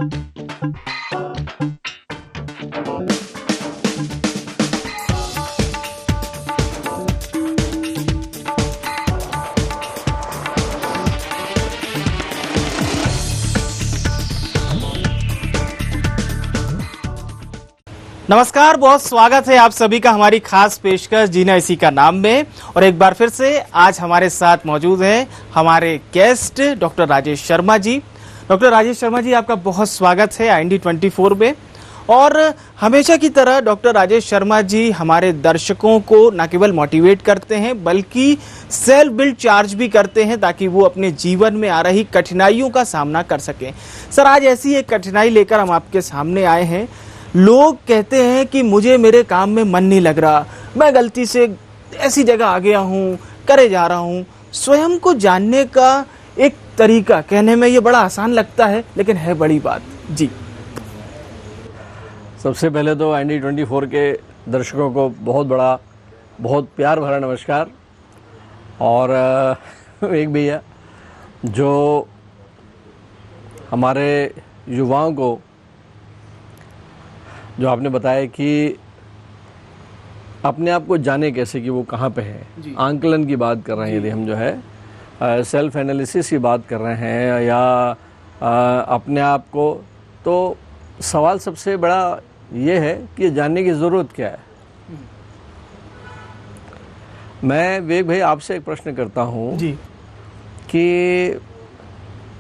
नमस्कार, बहुत स्वागत है आप सभी का हमारी खास पेशकश जीना इसी का नाम में। और एक बार फिर से आज हमारे साथ मौजूद हैं हमारे guest doctor Rajesh Sharma ji. Doctor Rajesh Sharma ji, आपका बहुत स्वागत है IND24 में। और हमेशा की तरह डॉक्टर राजेश शर्मा जी हमारे दर्शकों को न केवल मोटिवेट करते हैं बल्कि सेल्फ बिल्ड चार्ज भी करते हैं ताकि वो अपने जीवन में आ रही कठिनाइयों का सामना कर सकें। सर, आज ऐसी एक कठिनाई लेकर हम आपके सामने आए हैं। लोग कहते हैं कि मुझे मेरे काम में मन नहीं लग रहा, मैं गलती से ऐसी जगह आ गया हूँ, करे जा रहा हूँ। स्वयं को जानने का एक तरीका कहने में ये बड़ा आसान लगता है, लेकिन है बड़ी बात जी। सबसे पहले तो IND24 के दर्शकों को बहुत प्यार भरा नमस्कार। और एक भैया जो हमारे युवाओं को जो आपने बताया कि अपने आप को जाने कैसे कि वो कहाँ पे है, आंकलन की बात कर रहे हैं। यदि हम जो है सेल्फ एनालिसिस की बात कर रहे हैं या अपने आप को, तो सवाल सबसे बड़ा ये है कि जानने की ज़रूरत क्या है। मैं विवेक भाई आपसे एक प्रश्न करता हूँ कि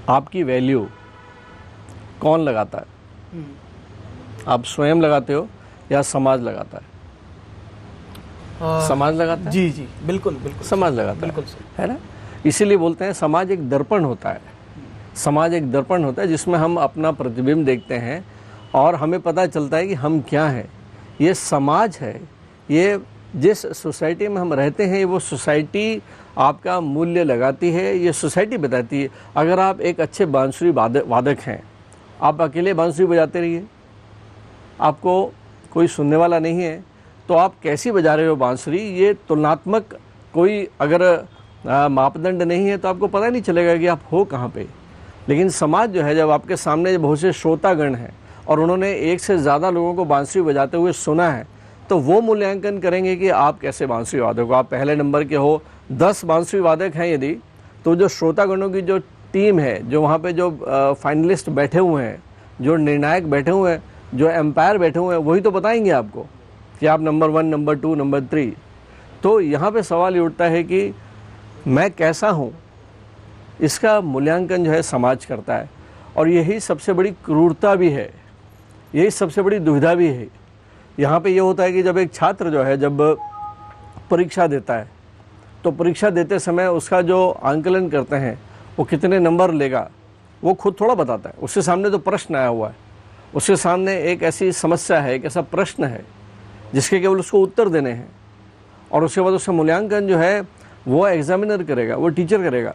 आपकी वैल्यू कौन लगाता है? आप स्वयं लगाते हो या समाज लगाता है? समाज लगाता है। जी जी, बिल्कुल बिल्कुल समाज लगाता बिल्कुल है ना। इसीलिए बोलते हैं समाज एक दर्पण होता है। समाज एक दर्पण होता है जिसमें हम अपना प्रतिबिंब देखते हैं और हमें पता चलता है कि हम क्या हैं। ये समाज है, ये जिस सोसाइटी में हम रहते हैं वो सोसाइटी आपका मूल्य लगाती है। ये सोसाइटी बताती है। अगर आप एक अच्छे बांसुरी वादक हैं, आप अकेले बांसुरी बजाते रहिए, आपको कोई सुनने वाला नहीं है, तो आप कैसी बजा रहे हो बांसुरी, ये तुलनात्मक कोई अगर मापदंड नहीं है तो आपको पता नहीं चलेगा कि आप हो कहाँ पे। लेकिन समाज जो है, जब आपके सामने बहुत से श्रोतागण हैं और उन्होंने एक से ज़्यादा लोगों को बांसुरी बजाते हुए सुना है, तो वो मूल्यांकन करेंगे कि आप कैसे बांसुरी वादक हो। आप पहले नंबर के हो, 10 बांसुरी वादक हैं यदि, तो जो श्रोतागणों की जो टीम है, जो वहाँ पे जो फाइनलिस्ट बैठे हुए हैं, जो निर्णायक बैठे हुए हैं, जो एम्पायर बैठे हुए हैं, वही तो बताएंगे आपको कि आप नंबर 1, नंबर 2, नंबर 3। तो यहाँ पे सवाल ये उठता है कि मैं कैसा हूँ, इसका मूल्यांकन जो है समाज करता है। और यही सबसे बड़ी क्रूरता भी है, यही सबसे बड़ी दुविधा भी है। यहाँ पे ये होता है कि जब एक छात्र जो है जब परीक्षा देता है, तो परीक्षा देते समय उसका जो आंकलन करते हैं वो कितने नंबर लेगा वो खुद थोड़ा बताता है। उसके सामने तो प्रश्न आया हुआ है, उसके सामने एक ऐसी समस्या है, एक ऐसा प्रश्न है जिसके केवल उसको उत्तर देने हैं। और उसके बाद उसका मूल्यांकन जो है वो एग्जामिनर करेगा, वो टीचर करेगा।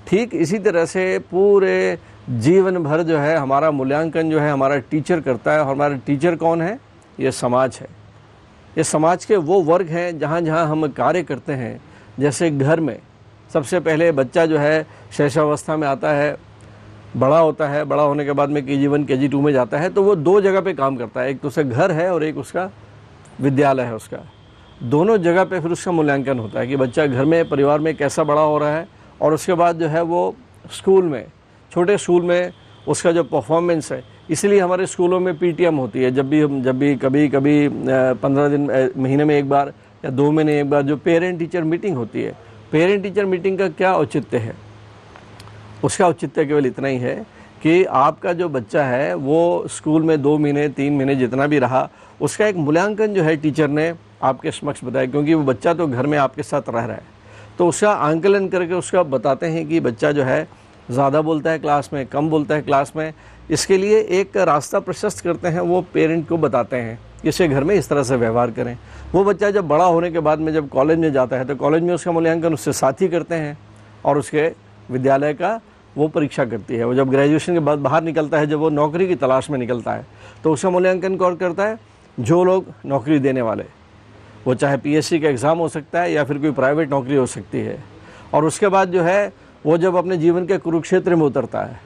ठीक इसी तरह से पूरे जीवन भर जो है हमारा मूल्यांकन जो है हमारा टीचर करता है। और हमारा टीचर कौन है? ये समाज है। ये समाज के वो वर्ग हैं जहाँ जहाँ हम कार्य करते हैं। जैसे घर में सबसे पहले बच्चा जो है शैशवावस्था में आता है, बड़ा होता है, बड़ा होने के बाद में KG1 KG2 में जाता है, तो वो 2 जगह पे काम करता है। एक तो उसका घर है और एक उसका विद्यालय है। उसका दोनों जगह पे फिर उसका मूल्यांकन होता है कि बच्चा घर में, परिवार में कैसा बड़ा हो रहा है। और उसके बाद जो है वो स्कूल में, छोटे स्कूल में उसका जो परफॉर्मेंस है। इसलिए हमारे स्कूलों में PTM होती है। जब भी कभी 15 दिन, महीने में एक बार या 2 महीने एक बार जो पेरेंट टीचर मीटिंग होती है। पेरेंट टीचर मीटिंग का क्या औचित्य है? उसका औचित्य केवल इतना ही है कि आपका जो बच्चा है वो स्कूल में 2 महीने 3 महीने जितना भी रहा, उसका एक मूल्यांकन जो है टीचर ने आपके समक्ष बताया। क्योंकि वो बच्चा तो घर में आपके साथ रह रहा है, तो उसका आंकलन करके उसका बताते हैं कि बच्चा जो है ज़्यादा बोलता है क्लास में, कम बोलता है क्लास में। इसके लिए एक रास्ता प्रशस्त करते हैं, वो पेरेंट को बताते हैं इसे घर में इस तरह से व्यवहार करें। वो बच्चा जब बड़ा होने के बाद में जब कॉलेज में जाता है, तो कॉलेज में उसका मूल्यांकन उससे साथी करते हैं और उसके विद्यालय का वो परीक्षा करती है। वो जब ग्रेजुएशन के बाद बाहर निकलता है, जब वो नौकरी की तलाश में निकलता है, तो उसका मूल्यांकन कौन करता है? जो लोग नौकरी देने वाले, वो चाहे PSC का एग्ज़ाम हो सकता है या फिर कोई प्राइवेट नौकरी हो सकती है। और उसके बाद जो है वो जब अपने जीवन के कुरुक्षेत्र में उतरता है,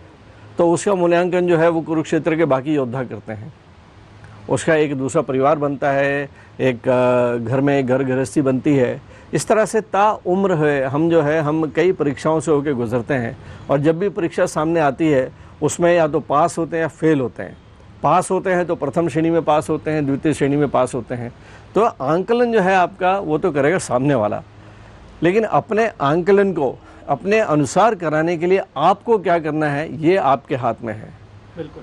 तो उसका मूल्यांकन जो है वो कुरुक्षेत्र के बाकी योद्धा करते हैं। उसका एक दूसरा परिवार बनता है, एक घर में एक घर गृहस्थी बनती है। इस तरह से ता उम्र है हम कई परीक्षाओं से होकर गुजरते हैं, और जब भी परीक्षा सामने आती है उसमें या तो पास होते हैं या फेल होते हैं। पास होते हैं तो प्रथम श्रेणी में पास होते हैं, द्वितीय श्रेणी में पास होते हैं। तो आंकलन जो है आपका वो तो करेगा सामने वाला, लेकिन अपने आंकलन को अपने अनुसार कराने के लिए आपको क्या करना है ये आपके हाथ में है।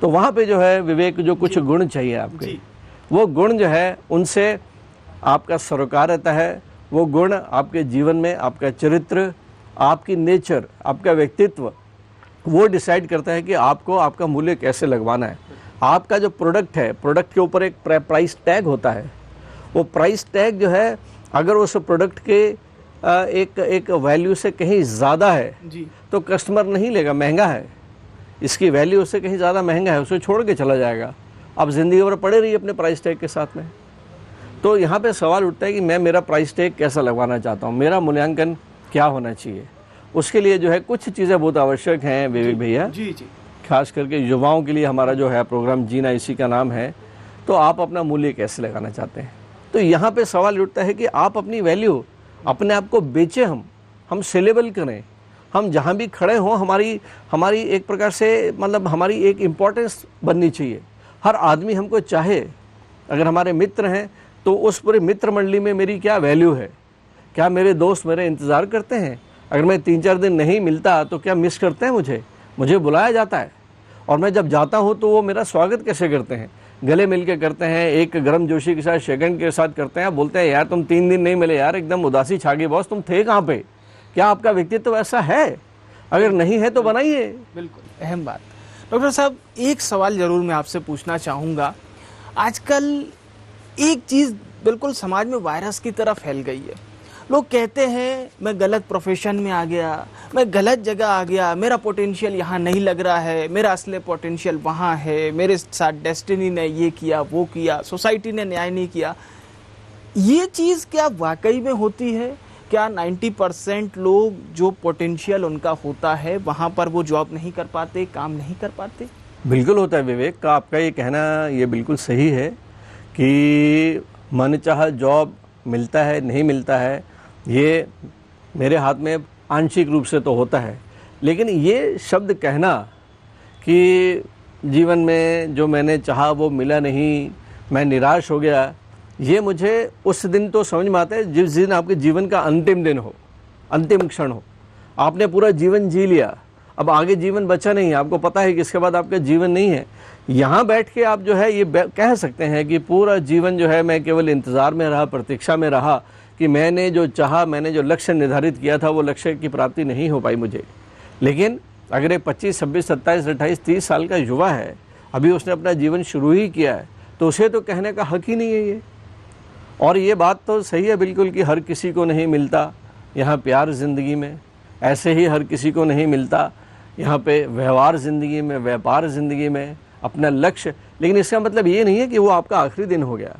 तो वहाँ पे जो है विवेक, जो कुछ गुण चाहिए आपके, वो गुण जो है उनसे आपका सरोकार रहता है। वो गुण आपके जीवन में आपका चरित्र, आपकी नेचर, आपका व्यक्तित्व वो डिसाइड करता है कि आपको आपका मूल्य कैसे लगवाना है। आपका जो प्रोडक्ट है, प्रोडक्ट के ऊपर एक प्राइस टैग होता है। वो प्राइस टैग जो है अगर उस प्रोडक्ट के एक वैल्यू से कहीं ज़्यादा है तो कस्टमर नहीं लेगा, महंगा है, इसकी वैल्यू उससे कहीं ज़्यादा महंगा है, उसे छोड़ के चला जाएगा। अब ज़िंदगी भर पड़े रही अपने प्राइस टैग के साथ में। तो यहाँ पे सवाल उठता है कि मैं मेरा प्राइस टैग कैसा लगवाना चाहता हूँ, मेरा मूल्यांकन क्या होना चाहिए। उसके लिए जो है कुछ चीज़ें बहुत आवश्यक हैं विवेक भैया। जी। खास करके युवाओं के लिए हमारा जो है प्रोग्राम जीना इसी का नाम है। तो आप अपना मूल्य कैसे लगाना चाहते हैं, तो यहाँ पे सवाल उठता है कि आप अपनी वैल्यू, अपने आप को बेचें, हम सेलेबल करें, हम जहाँ भी खड़े हों हमारी एक प्रकार से मतलब हमारी एक इम्पोर्टेंस बननी चाहिए। हर आदमी हमको चाहे। अगर हमारे मित्र हैं तो उस पूरे मित्र मंडली में मेरी क्या वैल्यू है, क्या मेरे दोस्त मेरे इंतज़ार करते हैं। अगर मैं 3-4 दिन नहीं मिलता तो क्या मिस करते हैं मुझे बुलाया जाता है, और मैं जब जाता हूँ तो वो मेरा स्वागत कैसे करते हैं, गले मिल के करते हैं, एक गर्म जोशी के साथ शेकंड के साथ करते हैं। बोलते हैं यार तुम 3 दिन नहीं मिले यार, एकदम उदासी छा गई बॉस, तुम थे कहाँ पे। क्या आपका व्यक्तित्व ऐसा है? अगर नहीं है तो बनाइए। बिल्कुल अहम बात। डॉक्टर साहब, एक सवाल जरूर मैं आपसे पूछना चाहूँगा। आजकल एक चीज़ बिल्कुल समाज में वायरस की तरह फैल गई है। लोग कहते हैं मैं गलत प्रोफेशन में आ गया, मैं गलत जगह आ गया, मेरा पोटेंशियल यहाँ नहीं लग रहा है, मेरा असली पोटेंशियल वहाँ है, मेरे साथ डेस्टिनी ने ये किया वो किया, सोसाइटी ने न्याय नहीं किया। ये चीज़ क्या वाकई में होती है? क्या 90% लोग जो पोटेंशियल उनका होता है वहाँ पर वो जॉब नहीं कर पाते, काम नहीं कर पाते? बिल्कुल होता है विवेक का, आपका ये कहना ये बिल्कुल सही है कि मनचाहा जॉब मिलता है नहीं मिलता है, ये मेरे हाथ में आंशिक रूप से तो होता है। लेकिन ये शब्द कहना कि जीवन में जो मैंने चाहा वो मिला नहीं, मैं निराश हो गया, ये मुझे उस दिन तो समझ में आता है जिस दिन आपके जीवन का अंतिम दिन हो, अंतिम क्षण हो। आपने पूरा जीवन जी लिया, अब आगे जीवन बचा नहीं है, आपको पता है कि इसके बाद आपका जीवन नहीं है। यहाँ बैठ के आप जो है ये कह सकते हैं कि पूरा जीवन जो है मैं केवल इंतज़ार में रहा, प्रतीक्षा में रहा कि मैंने जो चाहा, मैंने जो लक्ष्य निर्धारित किया था वो लक्ष्य की प्राप्ति नहीं हो पाई मुझे। लेकिन अगर एक 25, 26, 27, 28, 30 साल का युवा है, अभी उसने अपना जीवन शुरू ही किया है, तो उसे तो कहने का हक ही नहीं है ये। और ये बात तो सही है बिल्कुल कि हर किसी को नहीं मिलता यहाँ प्यार ज़िंदगी में, ऐसे ही हर किसी को नहीं मिलता यहाँ पे व्यवहार ज़िंदगी में, व्यापार ज़िंदगी में, अपना लक्ष्य। लेकिन इसका मतलब ये नहीं है कि वो आपका आखिरी दिन हो गया।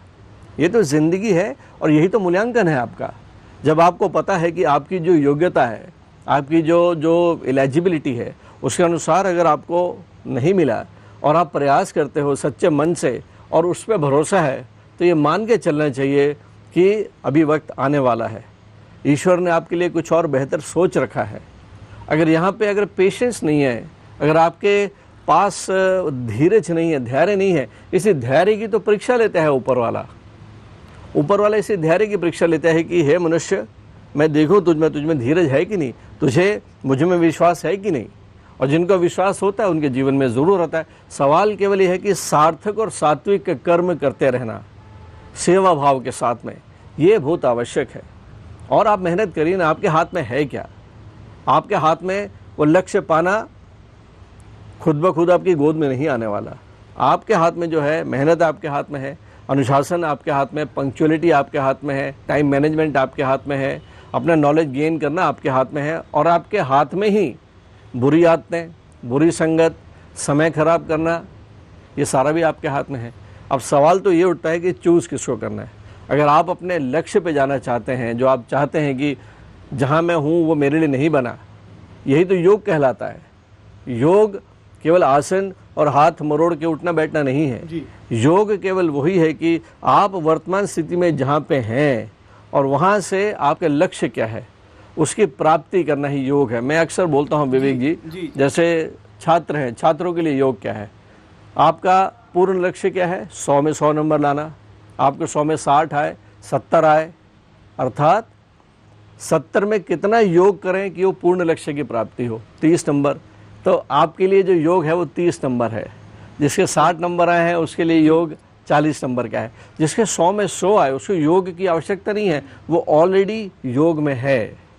ये तो ज़िंदगी है और यही तो मूल्यांकन है आपका। जब आपको पता है कि आपकी जो योग्यता है, आपकी जो एलिजिबिलिटी है, उसके अनुसार अगर आपको नहीं मिला और आप प्रयास करते हो सच्चे मन से और उस पर भरोसा है, तो ये मान के चलना चाहिए कि अभी वक्त आने वाला है, ईश्वर ने आपके लिए कुछ और बेहतर सोच रखा है। अगर यहाँ पे अगर पेशेंस नहीं है, अगर आपके पास धीरज नहीं है, धैर्य नहीं है, इसी धैर्य की तो परीक्षा लेता है ऊपर वाला इसी धैर्य की परीक्षा लेता है कि हे मनुष्य, मैं देखूँ तुझमें धीरज है कि नहीं, तुझे मुझ में विश्वास है कि नहीं। और जिनको विश्वास होता है उनके जीवन में ज़रूर आता है। सवाल केवल यह है कि सार्थक और सात्विक कर्म करते रहना सेवा भाव के साथ में, ये बहुत आवश्यक है। और आप मेहनत करिए ना, आपके हाथ में है क्या? आपके हाथ में वो लक्ष्य पाना खुद ब खुद आपकी गोद में नहीं आने वाला। आपके हाथ में जो है मेहनत आपके हाथ में है, अनुशासन आपके हाथ में, पंक्चुअलिटी आपके हाथ में है, टाइम मैनेजमेंट आपके हाथ में है, अपना नॉलेज गेन करना आपके हाथ में है, और आपके हाथ में ही बुरी आदतें, बुरी संगत, समय खराब करना, ये सारा भी आपके हाथ में है। अब सवाल तो ये उठता है कि चूज़ किसको करना है। अगर आप अपने लक्ष्य पे जाना चाहते हैं, जो आप चाहते हैं कि जहाँ मैं हूँ वो मेरे लिए नहीं बना, यही तो योग कहलाता है। योग केवल आसन और हाथ मरोड़ के उठना बैठना नहीं है। जी। योग केवल वही है कि आप वर्तमान स्थिति में जहाँ पे हैं और वहाँ से आपके लक्ष्य क्या है उसकी प्राप्ति करना ही योग है। मैं अक्सर बोलता हूँ विवेक जी, जैसे छात्र हैं, छात्रों के लिए योग क्या है? आपका पूर्ण लक्ष्य क्या है? 100 में 100 नंबर लाना। आपको 100 में 60 आए, 70 आए, अर्थात 70 में कितना योग करें कि वो पूर्ण लक्ष्य की प्राप्ति हो, 30 नंबर। तो आपके लिए जो योग है वो 30 नंबर है। जिसके 60 नंबर आए हैं उसके लिए योग 40 नंबर का है। जिसके 100 में 100 आए उसको योग की आवश्यकता नहीं है, वो ऑलरेडी योग में है।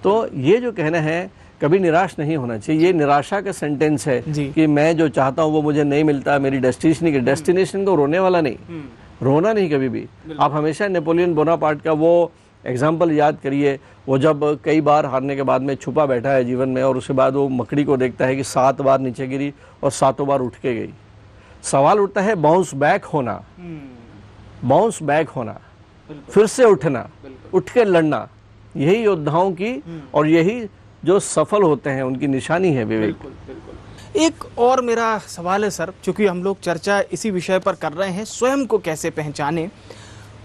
तो ये जो कहना है कभी निराश नहीं होना चाहिए। ये निराशा का सेंटेंस है कि मैं जो चाहता हूँ वो मुझे नहीं मिलता, मेरी डेस्टिनेशन को रोने वाला नहीं, रोना नहीं कभी भी। आप हमेशा नेपोलियन बोनापार्ट का वो एग्जाम्पल याद करिए, वो जब कई बार हारने के बाद में छुपा बैठा है जीवन में और उसके बाद वो मकड़ी को देखता है कि 7 बार नीचे गिरी और 7 बार उठ के गई। सवाल उठता है बाउंस बैक होना, बाउंस बैक होना, फिर से उठना, उठ के लड़ना, यही योद्धाओं की और यही जो सफल होते हैं उनकी निशानी है विवेक। बिल्कुल, बिल्कुल। एक और मेरा सवाल है सर, चूंकि हम लोग चर्चा इसी विषय पर कर रहे हैं, स्वयं को कैसे पहचाने,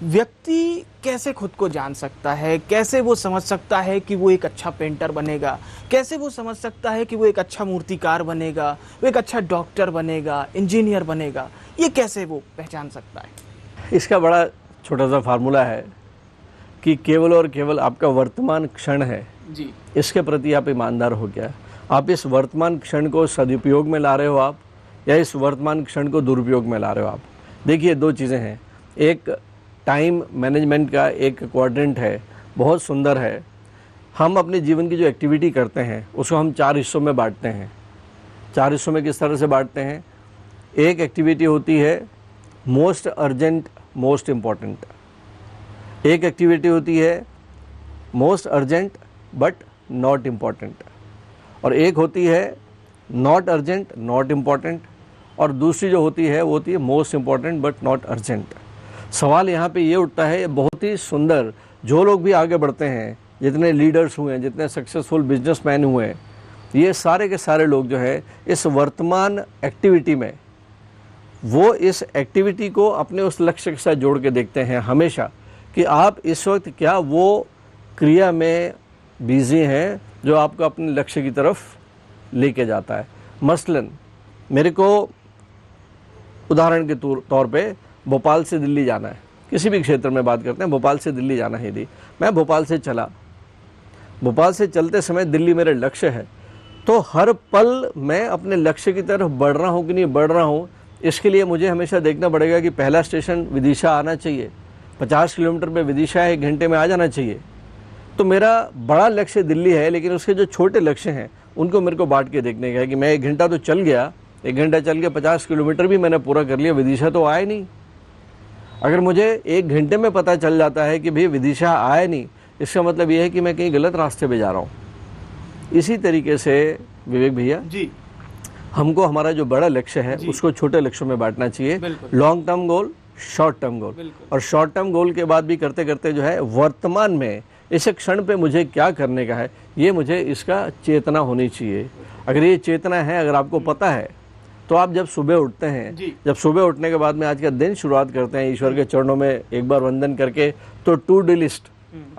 व्यक्ति कैसे खुद को जान सकता है, कैसे वो समझ सकता है कि वो एक अच्छा पेंटर बनेगा, कैसे वो समझ सकता है कि वो एक अच्छा मूर्तिकार बनेगा, वो एक अच्छा डॉक्टर बनेगा, इंजीनियर बनेगा, ये कैसे वो पहचान सकता है? इसका बड़ा छोटा सा फार्मूला है कि केवल और केवल आपका वर्तमान क्षण है जी, इसके प्रति आप ईमानदार हो गया। आप इस वर्तमान क्षण को सदुपयोग में ला रहे हो आप, या इस वर्तमान क्षण को दुरुपयोग में ला रहे हो आप। देखिए 2 चीज़ें हैं। एक टाइम मैनेजमेंट का एक क्वाड्रेंट है, बहुत सुंदर है। हम अपने जीवन की जो एक्टिविटी करते हैं उसको हम 4 हिस्सों में बांटते हैं। 4 हिस्सों में किस तरह से बांटते हैं? एक एक्टिविटी होती है मोस्ट अर्जेंट मोस्ट इम्पॉर्टेंट, एक एक्टिविटी होती है most urgent but not important, और एक होती है नॉट अर्जेंट नॉट इम्पॉर्टेंट, और दूसरी जो होती है वो होती है most important but not urgent. सवाल यहाँ पे ये उठता है, बहुत ही सुंदर, जो लोग भी आगे बढ़ते हैं, जितने लीडर्स हुए हैं, जितने सक्सेसफुल बिजनेसमैन हुए हैं, ये सारे के सारे लोग जो है इस वर्तमान एक्टिविटी में वो इस एक्टिविटी को अपने उस लक्ष्य के साथ जोड़ के देखते हैं हमेशा कि आप इस वक्त क्या वो क्रिया में बिजी हैं जो आपको अपने लक्ष्य की तरफ लेके जाता है। मसलन मेरे को उदाहरण के तौर पे भोपाल से दिल्ली जाना है, किसी भी क्षेत्र में बात करते हैं, भोपाल से दिल्ली जाना है। यदि मैं भोपाल से चला, भोपाल से चलते समय दिल्ली मेरे लक्ष्य है, तो हर पल मैं अपने लक्ष्य की तरफ बढ़ रहा हूँ कि नहीं बढ़ रहा हूँ, इसके लिए मुझे हमेशा देखना पड़ेगा कि पहला स्टेशन विदिशा आना चाहिए, 50 किलोमीटर पे विदिशा है, 1 घंटे में आ जाना चाहिए। तो मेरा बड़ा लक्ष्य दिल्ली है, लेकिन उसके जो छोटे लक्ष्य हैं उनको मेरे को बांट के देखने का है कि मैं 1 घंटा तो चल गया, 1 घंटा चल के 50 किलोमीटर भी मैंने पूरा कर लिया, विदिशा तो आया नहीं। अगर मुझे 1 घंटे में पता चल जाता है कि भाई विदिशा आया नहीं, इसका मतलब यह है कि मैं कहीं गलत रास्ते पे जा रहा हूँ। इसी तरीके से विवेक भैया जी, हमको हमारा जो बड़ा लक्ष्य है उसको छोटे लक्ष्यों में बांटना चाहिए। Long term goal, short term goal, और शॉर्ट टर्म गोल के बाद भी करते करते जो है वर्तमान में इस क्षण पे मुझे क्या करने का है, ये मुझे इसका चेतना होनी चाहिए। अगर ये चेतना है, अगर आपको पता है, तो आप जब सुबह उठते हैं, जब सुबह उठने के बाद में आज का दिन शुरुआत करते हैं ईश्वर के चरणों में एक बार वंदन करके, तो टू डू लिस्ट,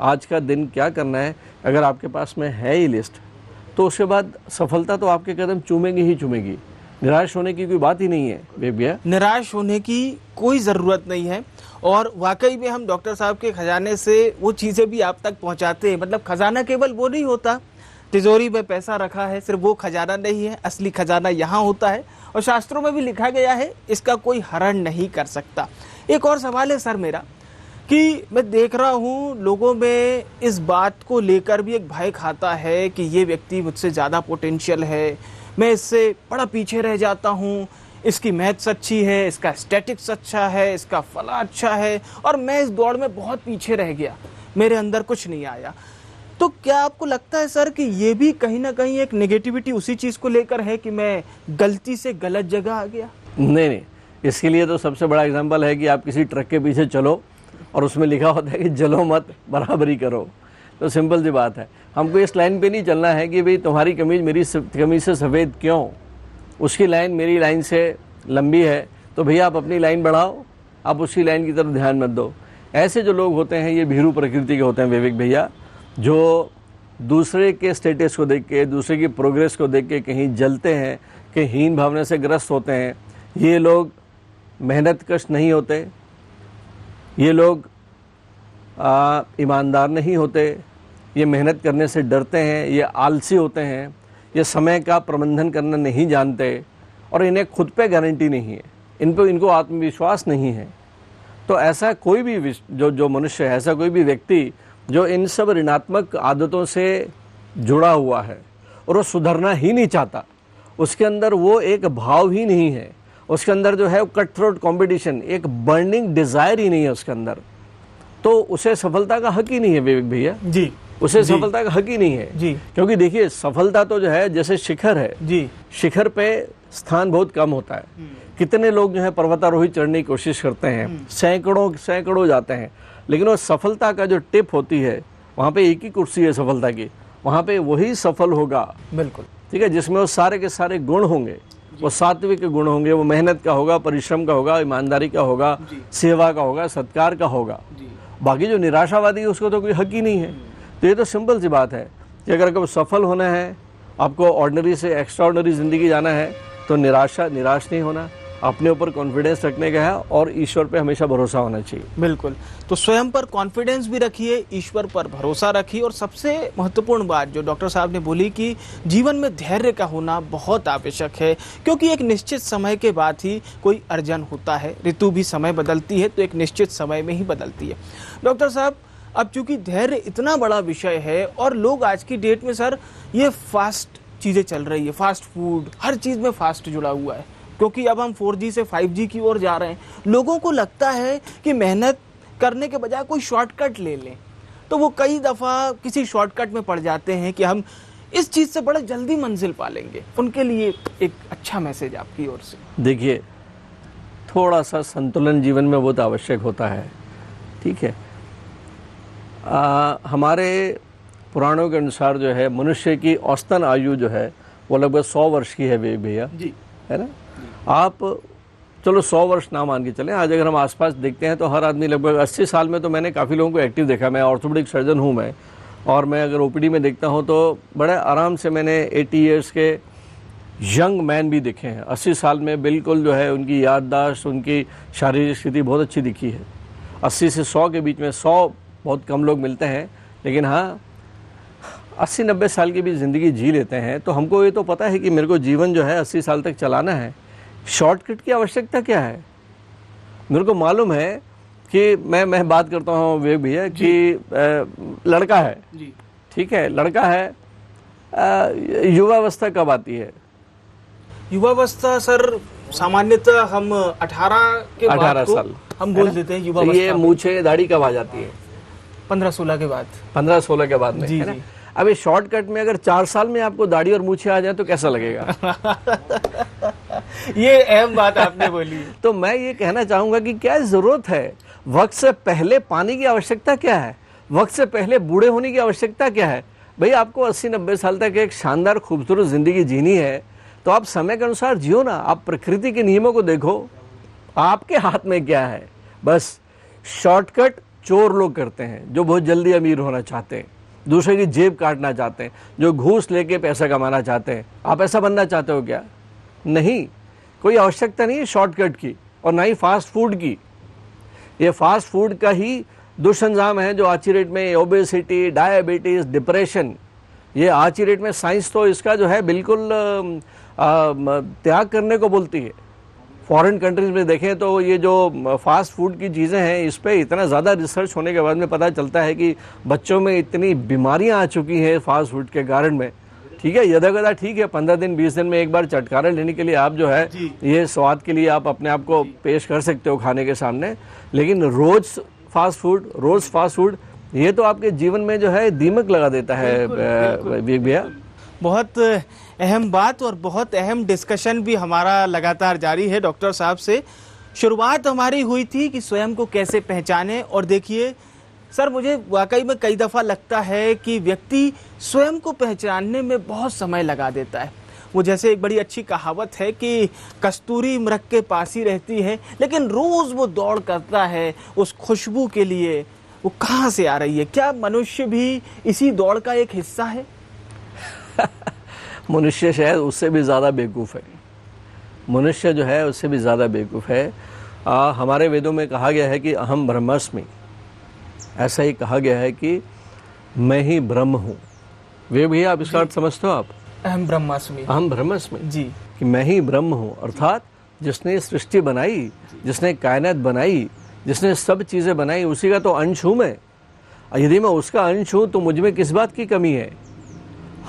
आज का दिन क्या करना है, अगर आपके पास में है ही लिस्ट, तो उसके बाद सफलता तो आपके कदम चूमेगी ही चूमेगी। निराश होने की कोई बात ही नहीं है भैया, निराश होने की कोई ज़रूरत नहीं है। और वाकई में हम डॉक्टर साहब के खजाने से वो चीज़ें भी आप तक पहुंचाते हैं। मतलब खजाना केवल वो नहीं होता, तिजोरी में पैसा रखा है, सिर्फ वो खजाना नहीं है, असली खजाना यहाँ होता है, और शास्त्रों में भी लिखा गया है इसका कोई हरण नहीं कर सकता। एक और सवाल है सर मेरा, कि मैं देख रहा हूँ लोगों में इस बात को लेकर भी एक भय खाता है कि ये व्यक्ति मुझसे ज़्यादा पोटेंशियल है, मैं इससे बड़ा पीछे रह जाता हूँ, इसकी मैथ्स अच्छी है, इसका स्टैटिक्स अच्छा है, इसका फला अच्छा है, और मैं इस दौड़ में बहुत पीछे रह गया, मेरे अंदर कुछ नहीं आया। तो क्या आपको लगता है सर कि ये भी कहीं ना कहीं एक नेगेटिविटी उसी चीज़ को लेकर है कि मैं गलती से गलत जगह आ गया? नहीं, इसके लिए तो सबसे बड़ा एग्जाम्पल है कि आप किसी ट्रक के पीछे चलो और उसमें लिखा होता है कि जलो मत, बराबरी करो। तो सिंपल सी बात है, हमको इस लाइन पे नहीं चलना है कि भाई तुम्हारी कमीज मेरी कमीज से सफ़ेद क्यों, उसकी लाइन मेरी लाइन से लंबी है तो भैया आप अपनी लाइन बढ़ाओ, आप उसकी लाइन की तरफ ध्यान मत दो। ऐसे जो लोग होते हैं ये भीरू प्रकृति के होते हैं विवेक भैया, जो दूसरे के स्टेटस को देख के, दूसरे की प्रोग्रेस को देख के कहीं जलते हैं, कहीं हीन भावना से ग्रस्त होते हैं। ये लोग मेहनत कश नहीं होते, ये लोग ईमानदार नहीं होते, ये मेहनत करने से डरते हैं, ये आलसी होते हैं, ये समय का प्रबंधन करना नहीं जानते और इन्हें खुद पे गारंटी नहीं है, इनको आत्मविश्वास नहीं है। तो ऐसा कोई भी जो मनुष्य है, ऐसा कोई भी व्यक्ति जो इन सब ऋणात्मक आदतों से जुड़ा हुआ है और वो सुधरना ही नहीं चाहता, उसके अंदर वो एक भाव ही नहीं है, उसके अंदर जो है कट थ्रोट कॉम्पिटिशन, एक बर्निंग डिजायर ही नहीं है उसके अंदर, तो उसे सफलता का हक ही नहीं है विवेक भैया जी। उसे सफलता का हक ही नहीं है जी। क्योंकि देखिए सफलता तो जो है जैसे शिखर है जी, शिखर पे स्थान बहुत कम होता है। कितने लोग जो है पर्वतारोही चढ़ने की कोशिश करते हैं, सैकड़ों जाते हैं, लेकिन वो सफलता का जो टिप होती है वहाँ पे एक ही कुर्सी है सफलता की, वहाँ पे वही सफल होगा। बिल्कुल ठीक है, जिसमें वो सारे के सारे गुण होंगे, वो सात्विक गुण होंगे, वो मेहनत का होगा, परिश्रम का होगा, ईमानदारी का होगा, सेवा का होगा, सत्कार का होगा। बाकी जो निराशावादी है उसको तो कोई हक ही नहीं है। तो ये तो सिंपल सी बात है कि अगर आपको सफल होना है, आपको ऑर्डिनरी से एक्स्ट्रा ऑर्डिनरी ज़िंदगी जाना है, तो निराश नहीं होना, अपने ऊपर कॉन्फिडेंस रखने का है और ईश्वर पे हमेशा भरोसा होना चाहिए। बिल्कुल, तो स्वयं पर कॉन्फिडेंस भी रखिए, ईश्वर पर भरोसा रखिए, और सबसे महत्वपूर्ण बात जो डॉक्टर साहब ने बोली कि जीवन में धैर्य का होना बहुत आवश्यक है, क्योंकि एक निश्चित समय के बाद ही कोई अर्जन होता है। ऋतु भी समय बदलती है तो एक निश्चित समय में ही बदलती है। डॉक्टर साहब, अब चूंकि धैर्य इतना बड़ा विषय है और लोग आज की डेट में सर ये फास्ट चीज़ें चल रही है, फास्ट फूड, हर चीज़ में फास्ट जुड़ा हुआ है, क्योंकि अब हम 4G से 5G की ओर जा रहे हैं। लोगों को लगता है कि मेहनत करने के बजाय कोई शॉर्टकट ले लें, तो वो कई दफ़ा किसी शॉर्टकट में पड़ जाते हैं कि हम इस चीज़ से बड़ा जल्दी मंजिल पा लेंगे। उनके लिए एक अच्छा मैसेज आपकी ओर से। देखिए, थोड़ा सा संतुलन जीवन में बहुत आवश्यक होता है। ठीक है, हमारे पुराणों के अनुसार जो है मनुष्य की औसतन आयु जो है वो लगभग 100 वर्ष की है भैया जी, है ना। आप चलो 100 वर्ष ना मान के चलें, आज अगर हम आसपास देखते हैं तो हर आदमी लगभग 80 साल में, तो मैंने काफ़ी लोगों को एक्टिव देखा, मैं ऑर्थोपेडिक सर्जन हूँ मैं, और मैं अगर ओपीडी में देखता हूँ तो बड़े आराम से मैंने 80 ईयर्स के यंग मैन भी देखे हैं। 80 साल में बिल्कुल जो है उनकी याददाश्त, उनकी शारीरिक स्थिति बहुत अच्छी दिखी है। 80 से 100 के बीच में 100 बहुत कम लोग मिलते हैं, लेकिन हाँ 80-90 साल की भी ज़िंदगी जी लेते हैं। तो हमको ये तो पता है कि मेरे को जीवन जो है 80 साल तक चलाना है, शॉर्टकट की आवश्यकता क्या है। मेरे को मालूम है कि मैं बात करता हूँ विवेक भैया कि लड़का है, ठीक है, लड़का है, युवावस्था कब आती है? युवावस्था सर सामान्यतः हम 18 के बाद 18 को साल हम बोल देते हैं युवावस्था। ये मूछे दाढ़ी कब आ जाती है? 15-16 के बाद। 15-16 के बाद में, जी, है ना? जी। अब ये शॉर्टकट में अगर 4 साल में आपको दाढ़ी और मूछे आ जाए तो कैसा लगेगा? ये अहम बात आपने बोली। तो मैं ये कहना चाहूंगा कि क्या जरूरत है, वक्त से पहले पानी की आवश्यकता क्या है, वक्त से पहले बूढ़े होने की आवश्यकता क्या है? भाई आपको 80-90 साल तक एक शानदार खूबसूरत जिंदगी जीनी है तो आप समय के अनुसार जियो ना। आप प्रकृति के नियमों को देखो, आपके हाथ में क्या है। बस शॉर्टकट चोर लोग करते हैं जो बहुत जल्दी अमीर होना चाहते हैं, दूसरे की जेब काटना चाहते हैं, जो घूस लेके पैसा कमाना चाहते हैं। आप ऐसा बनना चाहते हो क्या? नहीं, कोई आवश्यकता नहीं है शॉर्टकट की, और ना ही फास्ट फूड की। ये फास्ट फूड का ही दुष्परिणाम है जो आज की डेट में ओबेसिटी, डायबिटीज, डिप्रेशन, ये आज की डेट में साइंस तो इसका जो है बिल्कुल त्याग करने को बोलती है। फॉरेन कंट्रीज में देखें तो ये जो फास्ट फूड की चीज़ें हैं इस पर इतना ज़्यादा रिसर्च होने के बाद में पता चलता है कि बच्चों में इतनी बीमारियां आ चुकी हैं फास्ट फूड के कारण में। ठीक है, यदा कदा ठीक है, 15 दिन 20 दिन में एक बार चटकारा लेने के लिए आप जो है ये स्वाद के लिए आप अपने आप को पेश कर सकते हो खाने के सामने, लेकिन रोज़ फास्ट फूड ये तो आपके जीवन में जो है दीमक लगा देता है भैया। बहुत अहम बात और बहुत अहम डिस्कशन भी हमारा लगातार जारी है डॉक्टर साहब से। शुरुआत हमारी हुई थी कि स्वयं को कैसे पहचाने, और देखिए सर मुझे वाकई में कई दफ़ा लगता है कि व्यक्ति स्वयं को पहचानने में बहुत समय लगा देता है। वो जैसे एक बड़ी अच्छी कहावत है कि कस्तूरी मृग के पास ही रहती है, लेकिन रोज वो दौड़ करता है उस खुशबू के लिए। वो कहाँ से आ रही है? क्या मनुष्य भी इसी दौड़ का एक हिस्सा है? मनुष्य शायद उससे भी ज़्यादा बेवकूफ़ है। मनुष्य जो है उससे भी ज़्यादा बेवकूफ़ है। हमारे वेदों में कहा गया है कि अहम ब्रह्मास्मि। ऐसा ही कहा गया है कि मैं ही ब्रह्म हूँ। वे भी आप इसका अर्थ समझते हो आप? अहम ब्रह्मास्मि। अहम ब्रह्मास्मि जी। कि मैं ही ब्रह्म हूँ, अर्थात जिसने सृष्टि बनाई, जिसने कायनात बनाई, जिसने सब चीज़ें बनाई, उसी का तो अंश हूँ मैं। यदि मैं उसका अंश हूँ तो मुझ में किस बात की कमी है?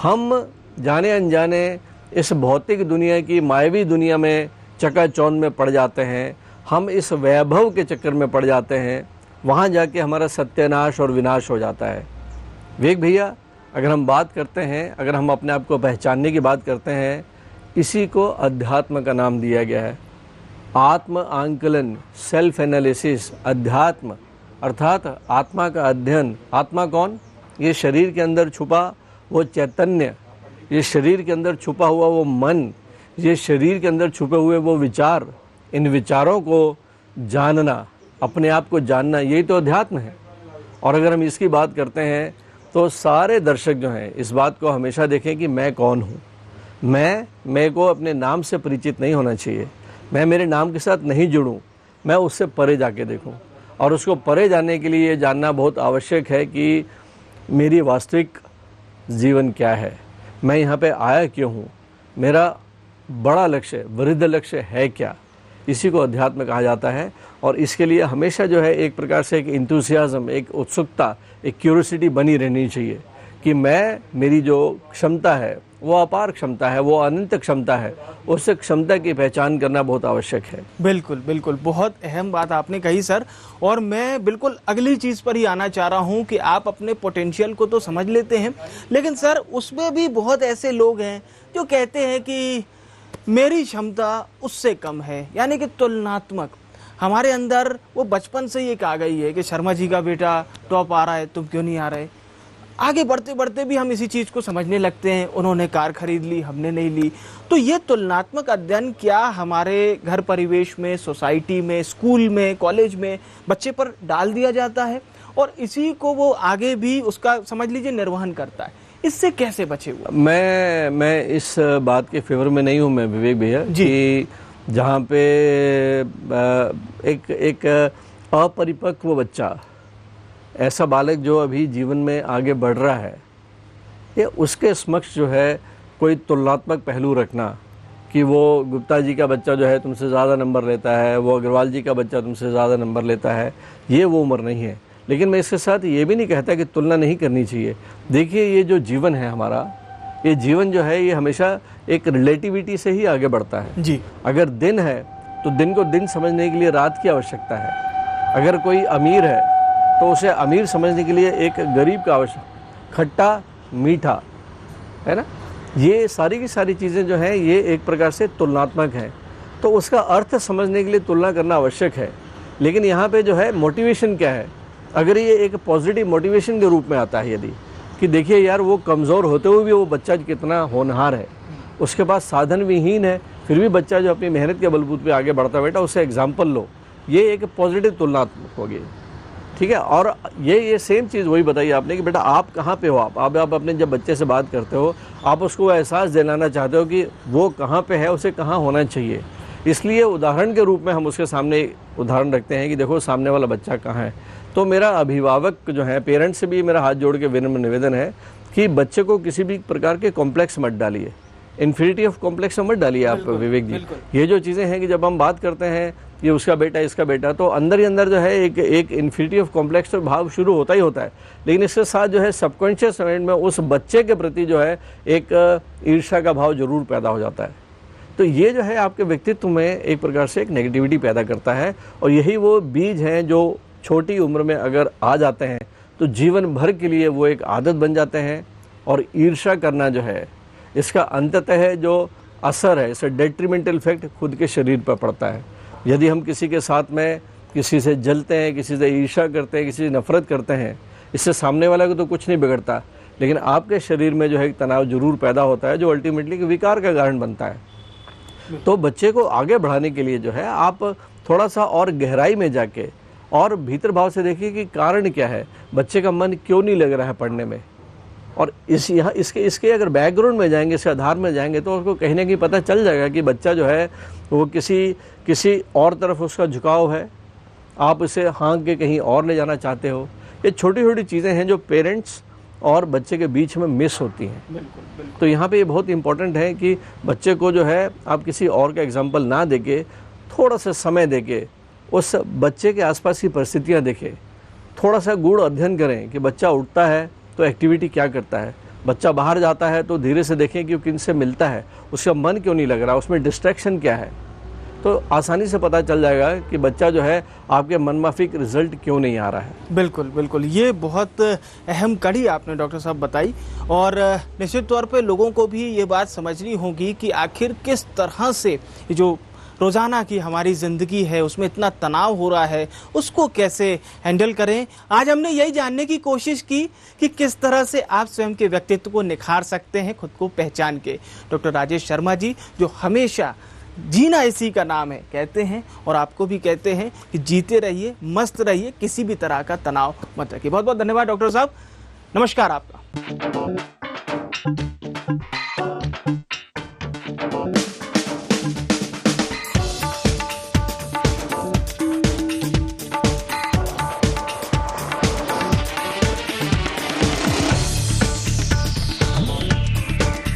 हम जाने अनजाने इस भौतिक दुनिया की मायावी दुनिया में चकाचौंध में पड़ जाते हैं। हम इस वैभव के चक्कर में पड़ जाते हैं, वहाँ जाके हमारा सत्यानाश और विनाश हो जाता है। विवेक भैया, अगर हम बात करते हैं, अगर हम अपने आप को पहचानने की बात करते हैं, इसी को अध्यात्म का नाम दिया गया है। आत्म आंकलन, सेल्फ एनालिसिस, अध्यात्म अर्थात आत्मा का अध्ययन। आत्मा कौन? ये शरीर के अंदर छुपा वो चैतन्य, ये शरीर के अंदर छुपा हुआ वो मन, ये शरीर के अंदर छुपे हुए वो विचार। इन विचारों को जानना, अपने आप को जानना, यही तो अध्यात्म है। और अगर हम इसकी बात करते हैं तो सारे दर्शक जो हैं इस बात को हमेशा देखें कि मैं कौन हूँ। मैं को अपने नाम से परिचित नहीं होना चाहिए। मैं मेरे नाम के साथ नहीं जुड़ूं, मैं उससे परे जाके देखूं। और उसको परे जाने के लिए ये जानना बहुत आवश्यक है कि मेरी वास्तविक जीवन क्या है, मैं यहाँ पे आया क्यों हूँ, मेरा बड़ा लक्ष्य, वृद्ध लक्ष्य है क्या। इसी को अध्यात्म कहा जाता है। और इसके लिए हमेशा जो है एक प्रकार से एक इंथुसियाज्म, एक उत्सुकता, एक क्यूरियोसिटी बनी रहनी चाहिए कि मेरी जो क्षमता है वो अपार क्षमता है, वो अनंत क्षमता है। उस क्षमता की पहचान करना बहुत आवश्यक है। बिल्कुल बिल्कुल, बहुत अहम बात आपने कही सर। और मैं बिल्कुल अगली चीज़ पर ही आना चाह रहा हूँ कि आप अपने पोटेंशियल को तो समझ लेते हैं, लेकिन सर उसमें भी बहुत ऐसे लोग हैं जो कहते हैं कि मेरी क्षमता उससे कम है, यानी कि तुलनात्मक। हमारे अंदर वो बचपन से ही एक आ गई है कि शर्मा जी का बेटा टॉप आ रहा है, तुम क्यों नहीं आ रहे। आगे बढ़ते बढ़ते भी हम इसी चीज़ को समझने लगते हैं, उन्होंने कार खरीद ली, हमने नहीं ली। तो ये तुलनात्मक अध्ययन क्या हमारे घर परिवेश में, सोसाइटी में, स्कूल में, कॉलेज में बच्चे पर डाल दिया जाता है और इसी को वो आगे भी उसका समझ लीजिए निर्वहन करता है। इससे कैसे बचे हुए? मैं इस बात के फेवर में नहीं हूँ मैं विवेक भैया, कि जहाँ पे एक अपरिपक्व बच्चा, ऐसा बालक जो अभी जीवन में आगे बढ़ रहा है, ये उसके समक्ष जो है कोई तुलनात्मक पहलू रखना कि वो गुप्ता जी का बच्चा जो है तुमसे ज़्यादा नंबर लेता है, वो अग्रवाल जी का बच्चा तुमसे ज़्यादा नंबर लेता है, ये वो उम्र नहीं है। लेकिन मैं इसके साथ ये भी नहीं कहता कि तुलना नहीं करनी चाहिए। देखिए, ये जो जीवन है हमारा, ये जीवन जो है ये हमेशा एक रिलेटिविटी से ही आगे बढ़ता है जी। अगर दिन है तो दिन को दिन समझने के लिए रात की आवश्यकता है। अगर कोई अमीर है तो उसे अमीर समझने के लिए एक गरीब का आवश्यक, खट्टा मीठा, है ना। ये सारी की सारी चीज़ें जो हैं ये एक प्रकार से तुलनात्मक हैं, तो उसका अर्थ समझने के लिए तुलना करना आवश्यक है। लेकिन यहाँ पे जो है मोटिवेशन क्या है, अगर ये एक पॉजिटिव मोटिवेशन के रूप में आता है, यदि कि देखिए यार वो कमज़ोर होते हुए भी वो बच्चा कितना होनहार है, उसके पास साधन विहीन है, फिर भी बच्चा जो अपनी मेहनत के बलबूते पे आगे बढ़ता बेटा, उससे एग्जाम्पल लो। ये एक पॉजिटिव तुलनात्मक होगी, ठीक है। और ये सेम चीज़ वही बताइए आपने कि बेटा आप कहाँ पे हो। आप अपने जब बच्चे से बात करते हो, आप उसको एहसास दिलाना चाहते हो कि वो कहाँ पे है, उसे कहाँ होना चाहिए। इसलिए उदाहरण के रूप में हम उसके सामने उदाहरण रखते हैं कि देखो सामने वाला बच्चा कहाँ है। तो मेरा अभिभावक जो है, पेरेंट्स से भी मेरा हाथ जोड़ के विनम्र निवेदन है कि बच्चे को किसी भी प्रकार के कॉम्प्लेक्स मत डालिए, इन्फिनिटी ऑफ कॉम्प्लेक्स मत डालिए आप विवेक जी। ये जो चीज़ें हैं कि जब हम बात करते हैं ये उसका बेटा, इसका बेटा, तो अंदर ही अंदर जो है एक इन्फिनिटी ऑफ कॉम्प्लेक्स तो भाव शुरू होता ही होता है। लेकिन इसके साथ जो है सबकॉन्शियस माइंड में उस बच्चे के प्रति जो है एक ईर्ष्या का भाव जरूर पैदा हो जाता है। तो ये जो है आपके व्यक्तित्व में एक प्रकार से एक नेगेटिविटी पैदा करता है। और यही वो बीज हैं जो छोटी उम्र में अगर आ जाते हैं तो जीवन भर के लिए वो एक आदत बन जाते हैं। और ईर्ष्या करना जो है इसका अंततः जो असर है, इसका डेट्रीमेंटल इफेक्ट खुद के शरीर पर पड़ता है। यदि हम किसी के साथ में किसी से जलते हैं, किसी से ईर्ष्या करते हैं, किसी से नफरत करते हैं, इससे सामने वाला को तो कुछ नहीं बिगड़ता, लेकिन आपके शरीर में जो है एक तनाव जरूर पैदा होता है जो अल्टीमेटली विकार का कारण बनता है। तो बच्चे को आगे बढ़ाने के लिए जो है आप थोड़ा सा और गहराई में जाके और भीतर भाव से देखिए कि कारण क्या है, बच्चे का मन क्यों नहीं लग रहा है पढ़ने में। और इसके अगर बैकग्राउंड में जाएंगे, इसके आधार में जाएंगे तो उसको कहीं ना कहीं पता चल जाएगा कि बच्चा जो है वो किसी और तरफ उसका झुकाव है, आप इसे हाँक के कहीं और ले जाना चाहते हो। ये छोटी छोटी चीज़ें हैं जो पेरेंट्स और बच्चे के बीच में मिस होती हैं। बिल्कुल। तो यहाँ पे ये बहुत इंपॉर्टेंट है कि बच्चे को जो है आप किसी और का एग्जाम्पल ना देके थोड़ा सा समय देके उस बच्चे के आसपास की परिस्थितियाँ देखें, थोड़ा सा गूढ़ अध्ययन करें कि बच्चा उठता है तो एक्टिविटी क्या करता है, बच्चा बाहर जाता है तो धीरे से देखें कि वो किन से मिलता है, उसका मन क्यों नहीं लग रहा, उसमें डिस्ट्रैक्शन क्या है। तो आसानी से पता चल जाएगा कि बच्चा जो है आपके मनमाफिक रिजल्ट क्यों नहीं आ रहा है। बिल्कुल बिल्कुल, ये बहुत अहम कड़ी आपने डॉक्टर साहब बताई। और निश्चित तौर पे लोगों को भी ये बात समझनी होगी कि आखिर किस तरह से जो रोज़ाना की हमारी ज़िंदगी है उसमें इतना तनाव हो रहा है, उसको कैसे हैंडल करें। आज हमने यही जानने की कोशिश की कि किस तरह से आप स्वयं के व्यक्तित्व को निखार सकते हैं खुद को पहचान के। डॉक्टर राजेश शर्मा जी जो हमेशा जीना इसी का नाम है कहते हैं और आपको भी कहते हैं कि जीते रहिए, मस्त रहिए, किसी भी तरह का तनाव मत रखिए। बहुत बहुत धन्यवाद डॉक्टर साहब, नमस्कार आपका।